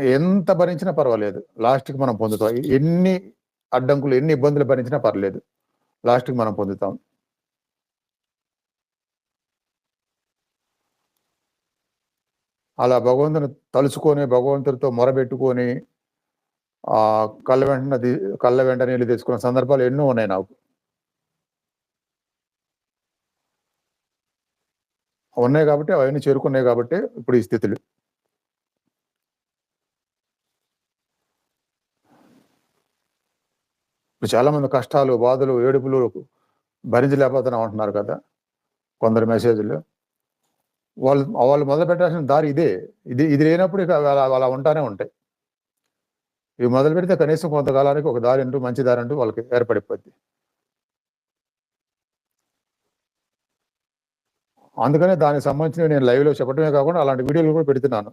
ఎంత భరించినా పర్వాలేదు. లాస్ట్‌కి మనం పొందుతాం. ఎన్ని అడ్డంకులు, ఎన్ని ఇబ్బందులు భరించినా పర్లేదు. లాస్ట్‌కి మనం పొందుతాం. అలా భగవంతుని తలుచుకొని, భగవంతుడితో మొరబెట్టుకొని కళ్ళ వెంట నీళ్లు తెచ్చుకున్న సందర్భాలు ఎన్నో ఉన్నాయి నాకు. ఉన్నాయి గాబట్టి, అవన్నీ చేరుకున్నాయి గాబట్టే ఇప్పుడు ఈ స్థితులు. ఇప్పుడు చాలా మంది కష్టాలు, బాధలు, ఏడుపులు భరించలేకపోతున్నాం అంటున్నారు కదా! కొందరు మెసేజ్‌లు. వాళ్ళు వాళ్ళు మొదలుపెట్టాల్సిన దారి ఇదే. ఇది లేనప్పుడు ఇక అలా ఉంటానే ఉంటాయి. ఇవి మొదలుపెడితే కనీసం కొంతకాలానికి ఒక దారంటూ, మంచి దారంటూ వాళ్ళకి ఏర్పడిపోద్ది. అందుకనే దానికి సంబంధించినవి నేను లైవ్‌లో చెప్పడమే కాకుండా అలాంటి వీడియోలు కూడా పెడుతున్నాను.